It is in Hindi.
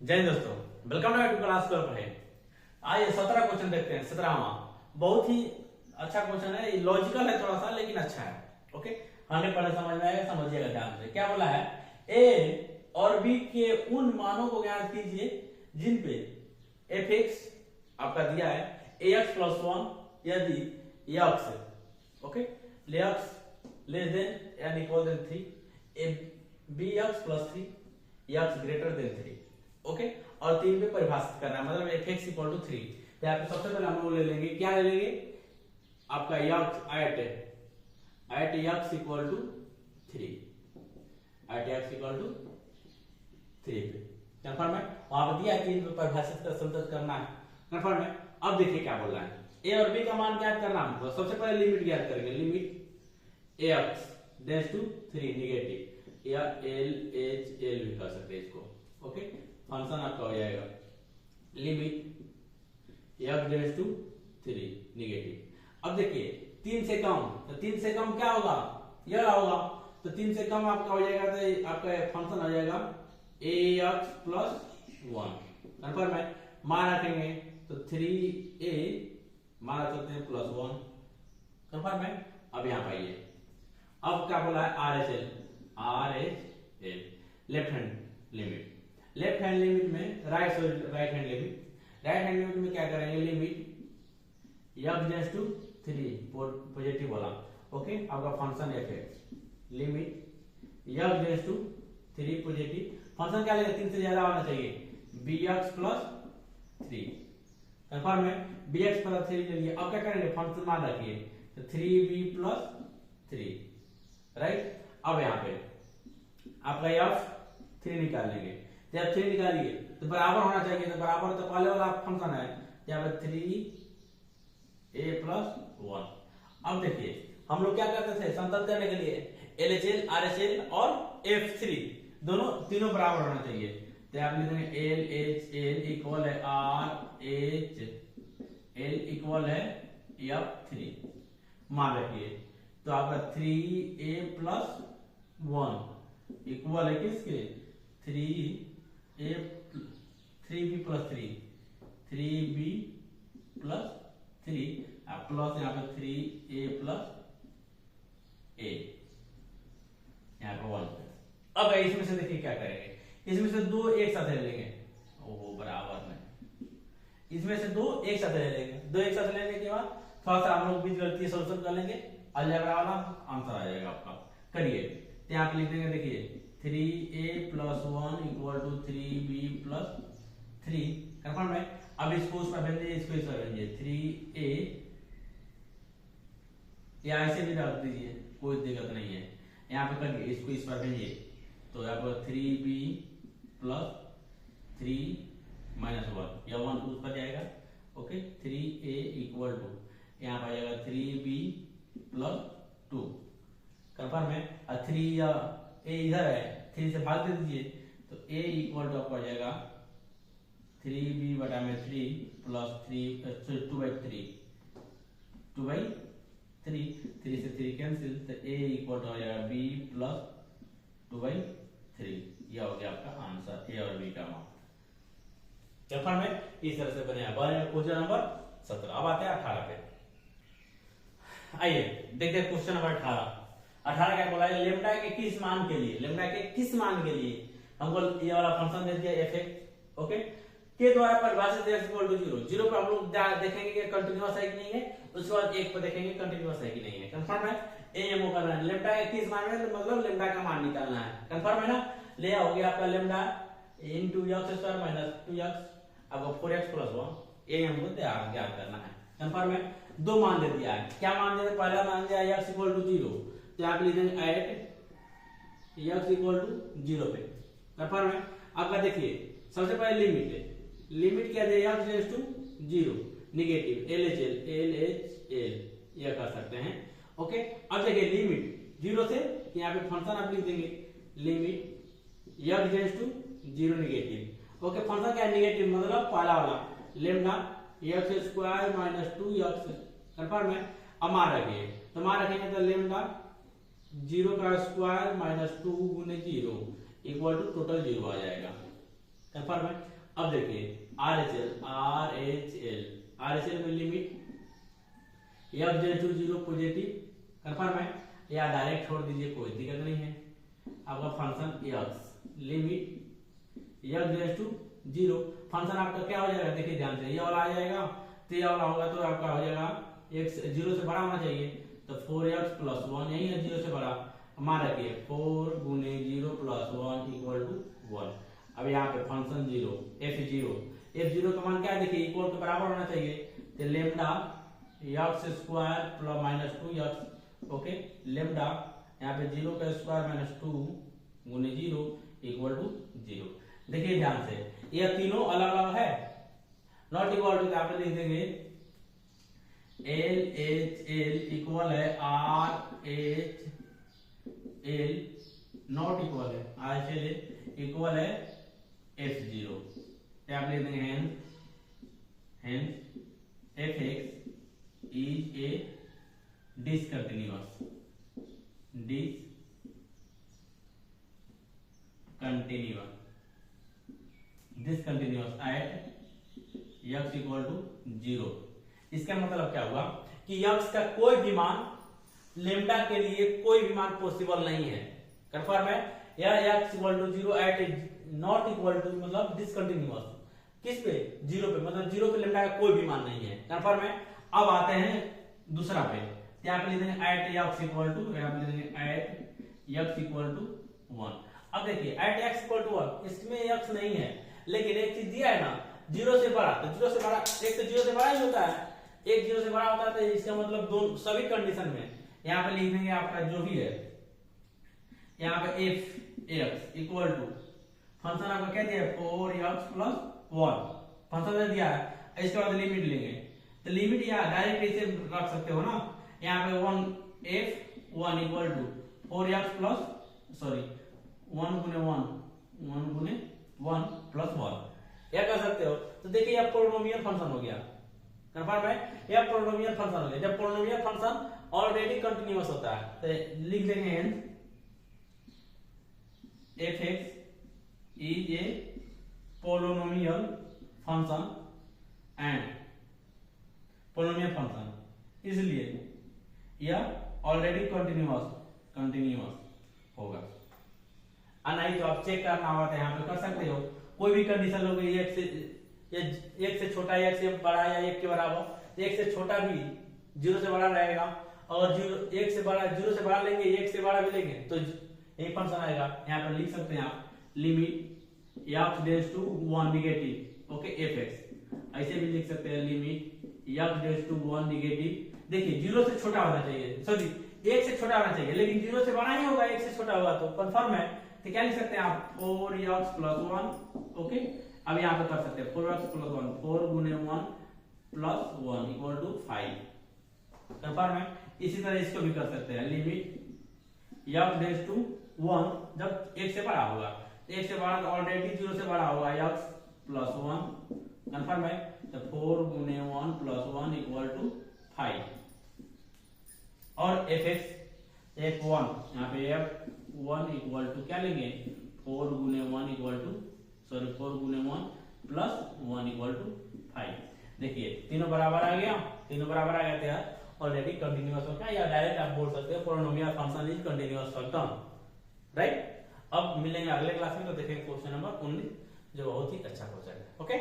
जय हिंद दोस्तों, वेलकम टू क्लास 12 है। आइए 17 क्वेश्चन देखते हैं। 17वां बहुत ही अच्छा क्वेश्चन है, ये लॉजिकल है थोड़ा सा लेकिन अच्छा है। ओके, हमें पहले समझ में आएगा, समझिएगा ध्यान से। क्या बोला है, ए और बी के उन मानों को ज्ञात कीजिए जिन पे एफ एक्स आपका दिया है ए एक्स प्लस 1 यदि x okay x less than यानी equal then 3 B x plus 3 x greater than 3 okay और 3 पे परिभाषित करना है, मतलब एफ एक्स इक्वल टू 3। तो यहाँ पे सबसे पहले हम लोग ले लेंगे, क्या ले लेंगे, आपका x at x equal to 3 at x equal to 3 पे कंफर्म है। वहां पर दिया है 3 पे परिभाषित कर संतुष्ट करना है, कंफर्म है। अब देखिए क्या बोल रहा है, ए और बी का मान ज्ञात करना है। तो सबसे पहले लिमिट ज्ञात करेंगे, limit A x tends to 3 negative या एल एच एल भी कर सकते हैं इसको। ओके, फंक्शन आपका हो जाएगा limit x tends to 3 negative. अब देखिए 3 से कम, तो 3 से कम क्या होगा, यह होगा। तो 3 से कम आपका हो जाएगा, तो आपका फंक्शन हो जाएगा ए एक्स प्लस 1, कंफर्म है। मान रखेंगे तो 3a मान रख सकते हैं प्लस 1, कंफर्म है। अब यहाँ पाइए, अब क्या बोला है, R H L left hand limit. Left hand limit में राइट हैंड लिमिट में क्या करेंगे, limit x tends to 3 positive वाला। ओके, आपका function F x limit x tends to 3 positive. Function क्या लेगा, 3 से ज्यादा होना चाहिए, बी एक्स प्लस 3, कंफर्म है। बी एक्स प्लस 3 ले लिए। अब क्या करेंगे, फंक्शन मान रखिए, तो 3b प्लस 3 राइट। अब यहाँ पे आपका एफ 3 निकाल लेंगे, जब 3 निकालिए तो बराबर होना चाहिए, तो बराबर तो पहले वाला फंक्शन है, यहाँ पे 3a प्लस 1। अब देखिए हम लोग क्या करते थे संतुष्ट करने के लिए, LHL RHL और F3 दोनों तीनों बराबर होना चाहिए। तो आप लिख देंगे LHL इक्वल है RHL इक्वल है F3, मान रखिए। तो आपका 3a प्लस 1 इक्वल है किसके, 3b plus 3b plus 3 plus यहाँ पे 3a प्लस a यहाँ पे 1। अब इसमें से देखिए क्या करेंगे, इसमें से 2 एक साथ ले लेंगे, ओहो बराबर में, इसमें से 2 एक साथ ले लेंगे। 2 एक साथ लेने के बाद थोड़ा सा हम लोग बीच गलती सोल्यूशन कर लेंगे, अलजेब्रा वाला आंसर आ जाएगा आपका। करिए, तो यहाँ पे लिख देंगे, देखिए 3a plus 1 equal to 3b plus 3, confirm है। अब इसको उस पर भेजिए, इसको इस पर भेजिए, 3a या ऐसे भी रख दीजिए, कोई दिक्कत नहीं है। यहाँ पे करिए, इसको इस पर भेजिए, तो यहाँ पर 3b प्लस 3 माइनस 1 या 1 उस पर जाएगा। ओके, 3a इक्वल टू यहाँ पर जाएगा 3b प्लस 2, कंफर्म है। और 3 या a इधर है, 3 से भाग दे दीजिए, तो a इक्वल टू आपका जाएगा 3b बटा में 3 प्लस 3 2 बाई 3 3 से 3 कैंसिल, तो a इक्वल टू हो जाएगा b प्लस 2 बाई 3। यह हो गया आपका आंसर, ए और बी का मान, कंफर्म है। इस तरह से बने क्वेश्चन नंबर 17। अब आते हैं 18 पे। आइए देखते हैं क्वेश्चन नंबर 18 क्या बोला है, लेम्डा के किस मान के लिए हमको ये वाला फंक्शन दे दिया एफ एक्स ओके के द्वारा परिभाषित x इक्वल टू 0 पे हम लोग देखेंगे कि कंटीन्यूअस है कि नहीं है, उसके बाद 1 पे देखेंगे कंटीन्यूअस है कि नहीं है, कंफर्म है। एएमओ करना है, लेम्डा के किस मान में, मतलब लेम्डा का मान निकालना है, कंफर्म है ना। ले हो गया आपका lambda into x square minus 2x अब 4x प्लस 1 एएमओ ज्ञात करना है, कंफर्म है। 2 मान दे दिया है, क्या मान दे दिया, पहला मान दिया x इक्वल टू 0, तो यहां पे लिख देंगे एट x इक्वल टू 0 पे, कंफर्म है। आपका देखिए सबसे पहले लिमिट क्या दे, x tends to 0 negative LHL ये कर सकते हैं। ओके, अब देखिए लिमिट 0 से यहाँ पे फंक्शन आप लिख देंगे, limit x tends to 0 negative. Okay, function क्या है, नेगेटिव मतलब पहला वाला lambda x square minus 2x, confirm है। अब मान रखिए, तो मान रखेंगे तो लेम्डा 0 का स्क्वायर माइनस 2 गुने 0 इक्वल टू टोटल 0 आ जाएगा, कंफर्म है। अब देखिए आरएचएल में लिमिट f जे टू 0 पॉजिटिव, कंफर्म है, या डायरेक्ट छोड़ दीजिए, कोई दिक्कत नहीं है। आपका फंक्शन x लिमिट f जे टू 0, फंक्शन आपका क्या हो जाएगा, देखिए ध्यान से, ये वाला आ जाएगा, तो ये वाला होगा तो आपका हो जाएगा x 0 से बड़ा होना चाहिए, तो 4x + 1 यही है 0 से बड़ा, मान रखिए 4 गुने 0 + 1 = 1। अब यहाँ पे फंक्शन 0 f0 का मान क्या है, देखिए इक्वल के बराबर होना चाहिए, तो lambda x² + -2x, okay, lambda यहाँ पे 0 का स्क्वायर -2 गुने 0 = 0। देखिए ध्यान से, ये तीनों अलग अलग है, नॉट इक्वल टू, आप लिख देंगे LHL इक्वल है RHL, नॉट इक्वल है RHL इक्वल है F0, आप लिख देंगे hence fx is a discontinuous at x = 0। इसका मतलब क्या हुआ कि x का कोई भी मान लेम्डा के लिए कोई भी मान पॉसिबल नहीं है, कंफर्म है, या x = 0 at not equal to मतलब डिसकंटिन्यूअस, किस पे, 0 पे, मतलब 0 पे लेम्डा का कोई भी मान नहीं है, कंफर्म है। अब आते हैं दूसरा पे, यहाँ पे लिख देंगे एट x = 1। अब देखिए एट x = 1, इसमें x नहीं है, लेकिन एक चीज दिया है ना, 0 से बड़ा, तो 0 से बड़ा, एक तो 0 से बड़ा ही होता है, एक 0 से बड़ा होता है, तो इसका मतलब दोनों सभी कंडीशन में यहाँ पे लिख देंगे आपका जो भी है, यहाँ पे f(x) इक्वल टू फंक्शन आपका क्या दिया है 4x + 1 फंक्शन ने दिया है, इसके बाद लिमिट लेंगे, तो लिमिट यहाँ डायरेक्ट इसे रख सकते हो ना, यहाँ पे 1f(1) equal to 4x plus 1 गुने 1 प्लस 1 यह कर सकते हो। तो देखिए यह पोलिनोमियल फंक्शन हो गया, कंफर्म है, यह पोलिनोमियल फंक्शन हो गया। जब पोलिनोमियल फंक्शन ऑलरेडी कंटीन्यूअस होता है तो लिख देंगे fx is a polynomial function and polynomial function, इसलिए यह ऑलरेडी कंटीन्यूअस होगा। नहीं तो आप चेक करना होगा तो यहाँ पे कर सकते हो, कोई भी कंडीशन लोगे एक से छोटा, एक से बड़ा या एक के बराबर, एक से छोटा भी 0 से बड़ा रहेगा, और 0 से बड़ा लेंगे, एक से बड़ा भी लेंगे तो यही फंक्शन आएगा। यहाँ पर लिख सकते हैं आप limit x tends to 1 negative, okay, fx, ऐसे भी लिख सकते हैं limit x tends to 1 negative. देखिए 0 से छोटा होना चाहिए, सॉरी 1 से छोटा होना चाहिए, लेकिन 0 से बड़ा ही होगा, 1 से छोटा होगा तो कंफर्म है। तो क्या लिख सकते हैं आप 4x + 1, ओके। अब यहाँ पे कर सकते हैं 4x + 1, 4 गुने 1 + 1 = 5, कंफर्म है। इसी तरह इसको भी कर सकते हैं लिमिट x टेंड्स टू 1, जब 1 से बड़ा होगा, 1 से बड़ा तो ऑलरेडी 0 से बड़ा होगा, x + 1, कंफर्म है, तो 4 गुने 1 + 1 = 5। और fx f1, यहाँ पे f1 इक्वल टू क्या लेंगे 4 गुने 1 + 1 = 5। देखिए तीनों बराबर आ गया, तो ऑलरेडी कंटीन्यूअस हो गया, या डायरेक्ट आप बोल सकते हो polynomial function is continuous function, right. अब मिलेंगे अगले क्लास में, तो देखेंगे क्वेश्चन नंबर 19 जो बहुत ही अच्छा क्वेश्चन है, ओके।